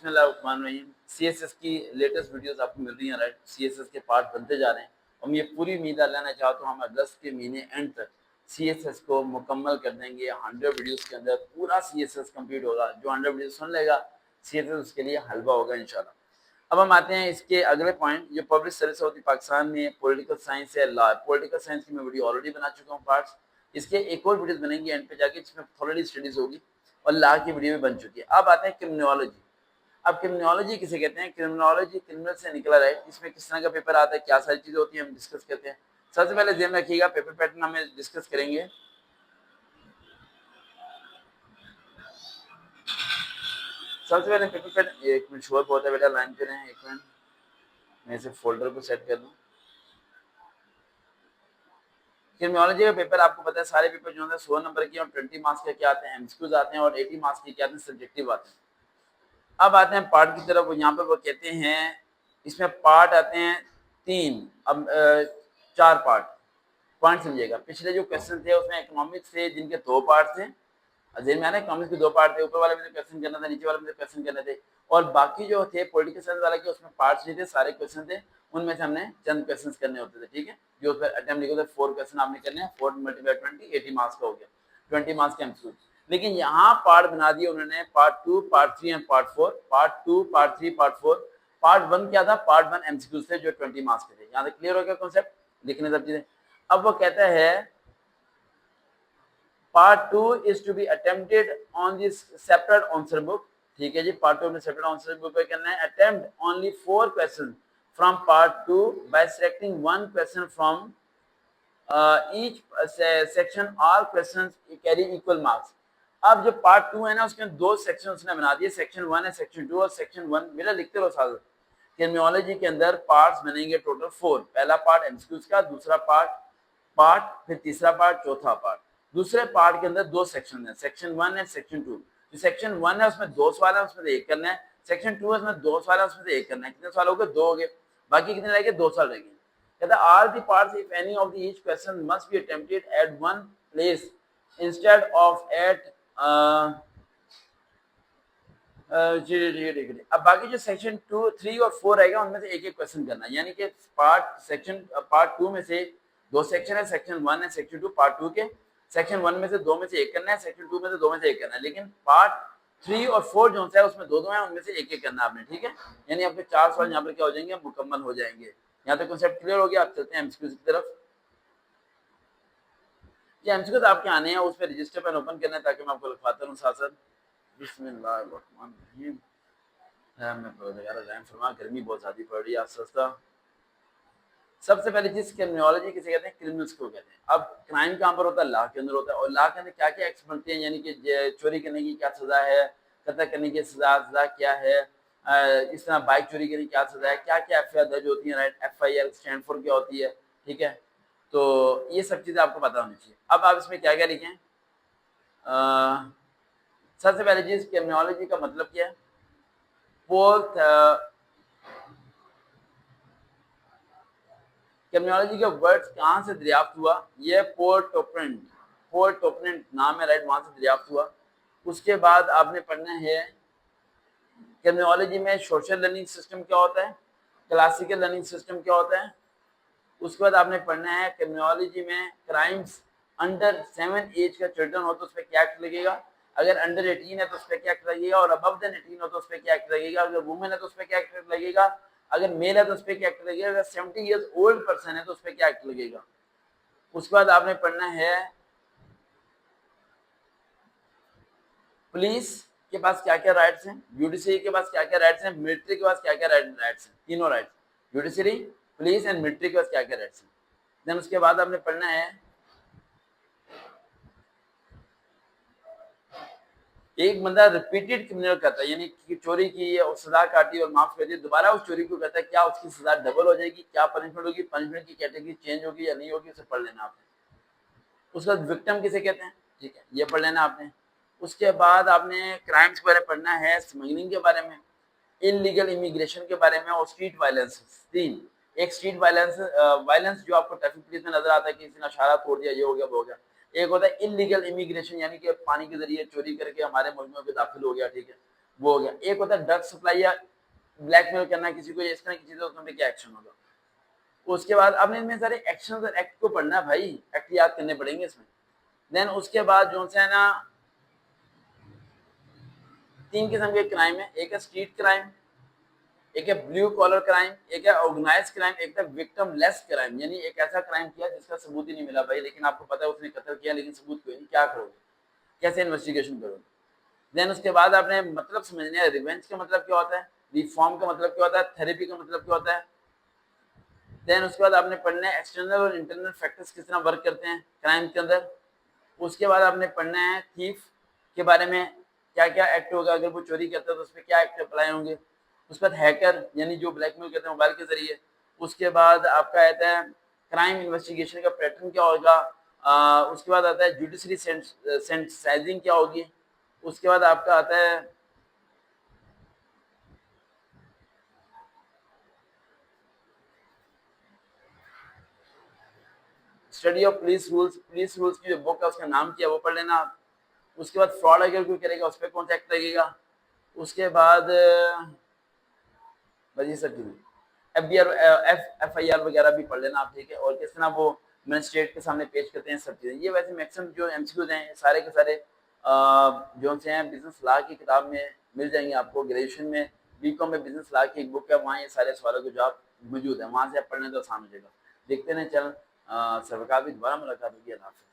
CSS की latest videos आपको मिल रही हैं, राइट। सीएसएस के पार्ट बनते जा रहे हैं और मैं ये पूरी उम्मीद अल्लाह ने चाहा तो हम अगस्त के महीने एंड तक सीएसएस को मुकम्मल कर देंगे। 100 वीडियोस के अंदर पूरा सीएसएस कंप्लीट होगा। जो 100 वीडियो सुन लेगा सीएसएस उसके लिए हलवा होगा इंशाल्लाह। अब हम आते हैं इसके अगले पॉइंट, जो पब्लिक सर्विस होती है पाकिस्तान में, पॉलिटिकल साइंस है, लॉ। पॉलिटिकल साइंस की मैं वीडियो ऑलरेडी बना चुका हूँ पार्ट्स। इसके एक और वीडियो बनेंगी एंड पे जाके, जिसमें थोड़ी स्टडीज होगी और लॉ की वीडियो भी बन चुकी है। अब आते हैं क्रिमिनोलॉजी। अब क्रिमिनोलॉजी किसे कहते हैं? क्रिमिनोलॉजी क्रिमिनल से निकला है। इसमें किस तरह का पेपर आता है, क्या सारी चीजें होती है, हम डिस्कस करते हैं। सबसे पहले ध्यान रखिएगा, पेपर पैटर्न हमें डिस्कस करेंगे। सबसे पहले पेपर पैटर्न, एक मिनट शोर बहुत है बेटा, लाइन पे रहें, एक मिनट मैं इसे फोल्डर को सेट कर दूं। क्रिमिनोलॉजी का पेपर आपको पता है, सारे पेपर जो है 100 नंबर के और 20 मार्क्स के क्या आते हैं, एमसीक्यूज आते हैं, और 80 मार्क्स के क्या आते हैं, सब्जेक्टिव आते हैं। अब आते हैं पार्ट की तरफ। यहाँ पर वो कहते हैं इसमें पार्ट आते हैं 3, अब 4 पार्ट। पॉइंट समझिएगा, पिछले जो क्वेश्चन थे उसमें इकोनॉमिक्स थे जिनके 2 पार्ट थे। जेल में आना, इकोनॉमिक्स के 2 पार्ट थे, ऊपर वाले में क्वेश्चन करना था, नीचे वाले में क्वेश्चन करने थे। और बाकी जो थे पॉलिटिकल साइंस वाले के, उसमें पार्ट्स नहीं थे, सारे क्वेश्चन थे, उनमें से हमने चंद क्वेश्चन करने होते थे, ठीक है। जो उस पर अटेम्प्ट लिखे थे 4 क्वेश्चन आपने करने हैं, 4 × 20 80 मार्क्स का हो गया, 20 मार्क्स का एमसीक्यू। लेकिन यहाँ पार्ट बना दिए उन्होंने, part 2, part 3 and part 4। Part 2, part 3, part 4। Part 1 क्या था? पार्ट 1 एमसीक्यू थे जो 20 मार्क्स के थे। यहाँ तक क्लियर हो गया कॉन्सेप्ट, लिखने सब चीजें। अब वो कहता है Part 2 is to be attempted on this separate answer book, ठीक है जी। Part 2 में separate answer book पे करना है। Attempt only 4 questions from Part 2 by selecting 1 question from each section. All questions carry equal marks. अब जो Part 2 है ना, उसके 2 सेक्शन उसने बना दिए, सेक्शन 1 है, सेक्शन 2। और सेक्शन 1 मेरा लिखते रहो साथ। क्रिमिनोलॉजी के अंदर पार्ट्स बनेंगे टोटल 4। पहला पार्ट एमसीक्यूज का, दूसरा पार्ट, फिर तीसरा पार्ट, चौथा पार्ट। दूसरे पार्ट के अंदर 2 सेक्शन है, सेक्शन 1 है, सेक्शन 2। जो सेक्शन 1 है उसमें 2 सवाल है, उसमें से 1 करना है। सेक्शन 2 है उसमें 2 सवाल है, उसमें से 1 करना है। कितने सवाल हो गए? 2 हो गए। बाकी कितने रह गए? 2 सवाल रह गए। कहता है all the parts if any of the each question must be attempted at one place instead of at अब बाकी जो सेक्शन 2, 3 और 4 रहेगा, उनमें से एक एक क्वेश्चन करना है। यानी कि पार्ट 2 में से 2 सेक्शन है, सेक्शन 1 है, सेक्शन 2। पार्ट 2 के सेक्शन 1 में से 2 में से 1 करना है, सेक्शन 2 में से 2 में से 1 करना है। लेकिन पार्ट 3 और 4 जो है उसमें 2 है, उनमें से एक एक करना है आपने, ठीक है। यानी आपके 4 सवाल यहाँ पर क्या हो जाएंगे? मुकम्मल हो जाएंगे। यहाँ तक कॉन्सेप्ट क्लियर हो गया। आप चलते हैं एमसीक्यूज की तरफ। ये एमसीक्यूज आपके आने हैं, उस पर रजिस्टर पेन ओपन करना है ताकि मैं आपको लिखवाता रहूँ साथ साथ। बिस्मिल्लाहिर्रहमानिर्रहीम। गर्मी बहुत ज्यादा पड़ रही है सस्ता। सबसे पहले चीज क्रिमिनोलॉजी किसे कहते हैं? क्रिमिनल्स को कहते हैं। अब क्राइम कहाँ पर होता है? लॉ के अंदर होता है। और लॉ के अंदर क्या क्या एक्ट बनते हैं, यानी कि चोरी करने की क्या सजा है, कत्ल करने की सजा क्या है, इस तरह बाइक चोरी करने की क्या सजा है, क्या क्या एफआईआर दर्ज होती है, राइट। एफआईआर स्टैंड फॉर क्या होती है, ठीक है। तो ये सब चीजें आपको पता होनी चाहिए। अब आप इसमें क्या क्या लिखें? सबसे पहले चीज, क्रिमिनोलॉजी का मतलब क्या है? क्रिमिनोलॉजी का वर्ड कहाँ से दरियाफ्त हुआ? ये पोर्ट टोपरेंट नाम है, राइट, वहां से दरियाफ्त हुआ। उसके बाद आपने पढ़ना है क्रिमिनोलॉजी में सोशल लर्निंग सिस्टम क्या होता है, क्लासिकल लर्निंग सिस्टम क्या होता है। उसके बाद आपने पढ़ना है क्रिमिनोलॉजी में क्राइम्स अंडर 7 एज का चिल्ड्रन हो तो उस पर क्या एक्ट लगेगा, अगर अंडर 18 है तो उस पर क्या एक्ट लगेगा, और अबव देन 18 हो तो उस पर क्या एक्ट लगेगा, अगर वुमेन है तो उस पर क्या एक्ट लगेगा, अगर मेल है तो उस पर क्या एक्ट लगेगा, अगर 70 ईयर्स ओल्ड पर्सन है तो उस पर क्या एक्ट लगेगा। उसके बाद आपने पढ़ना है पुलिस के पास क्या क्या राइट्स हैं, जुडिशरी के पास क्या क्या राइट्स हैं, मिलिट्री के पास क्या क्या राइट्स हैं। तीनों rights, judiciary, police and military के पास क्या क्या राइट्स हैं। देन उसके बाद आपने पढ़ना है एक बंदा रिपीटेड क्रिमिनल करता है, यानी कि चोरी की और सजा काटी और माफ कर दी, दोबारा उस चोरी को करता है, क्या उसकी सजा डबल हो जाएगी, क्या पनिशमेंट होगी, पनिशमेंट की कैटेगरी चेंज होगी या नहीं होगी, उसे पढ़ लेना आपने। उसका विक्टिम किसे कहते हैं, ठीक है, ये पढ़ लेना आपने। उसके बाद आपने क्राइम्स के बारे में पढ़ना है, स्मगलिंग के बारे में, इनलीगल इमिग्रेशन के बारे में, और स्ट्रीट वायलेंस। 3, एक स्ट्रीट वायलेंस जो आपको ट्रैफिक पुलिस में नजर आता है कि किसी ने इशारा तोड़ दिया, ये हो गया वो हो गया। एक होता है इलीगल इमिग्रेशन, यानी कि पानी के जरिए चोरी करके हमारे मुल्क में दाखिल हो गया, ठीक है। वो हो गया। एक होता है ड्रग सप्लाई या ब्लैकमेल करना किसी को, इस तरह की चीजें, उसमें क्या एक्शन होगा। उसके बाद आपने इनमें सारे एक्शन और एक्ट को पढ़ना है भाई, एक्ट याद करने पड़ेंगे इसमें। देन उसके बाद जो है ना 3 किस्म के क्राइम है, एक है स्ट्रीट क्राइम, एक है ब्लू कॉलर क्राइम, एक है ऑर्गेनाइज क्राइम, एक है विक्टिम लेस क्राइम, यानी एक ऐसा क्राइम किया जिसका सबूत ही नहीं मिला भाई, लेकिन आपको पता है उसने कत्ल किया लेकिन सबूत कोई नहीं, क्या करोगे, कैसे इन्वेस्टिगेशन करोगे। देन उसके बाद आपने मतलब समझना है, रिवेंज का मतलब क्या होता है, रिफॉर्म का मतलब क्या होता है, थेरेपी का मतलब क्या होता है। देन उसके बाद आपने पढ़ना है एक्सटर्नल और इंटरनल फैक्टर्स किस तरह वर्क करते हैं क्राइम के अंदर। उसके बाद आपने पढ़ना है थीफ के बारे में, क्या क्या एक्ट होगा, अगर वो चोरी करता है तो उस पर क्या एक्ट अप्लाई होंगे। उसके बाद हैकर यानी जो ब्लैकमेल करते हैं मोबाइल के जरिए। उसके बाद आपका आता है क्राइम इन्वेस्टिगेशन का पैटर्न क्या होगा। उसके बाद आता है जुडिशरी सेंसिटाइजिंग क्या होगी। उसके बाद आपका आता है स्टडी ऑफ पुलिस रूल्स की जो बुक है उसका नाम क्या है वो पढ़ लेना आप। उसके बाद फ्रॉड अगर कोई करेगा उस पर कौन सा एक्ट लगेगा। उसके बाद बस ये सब चीजें एफ आई आर वगैरह भी पढ़ लेना आप, ठीक है, और किस तरह वो मजिस्ट्रेट के सामने पेश करते हैं सब चीजें। ये वैसे मैक्सिमम जो एमसीक्यूज हैं सारे के सारे जो से हैं बिजनेस लॉ की किताब में मिल जाएंगे आपको। ग्रेजुएशन में बीकॉम में बिजनेस लॉ की एक बुक है, वहाँ ये सारे सवालों के जवाब मौजूद है, वहाँ से आप पढ़ने तो आसान हो जाएगा। देखते रहें चैनल सरकार भी, दोबारा मुलाकात होगी। अल्लाह हाफ़िज़।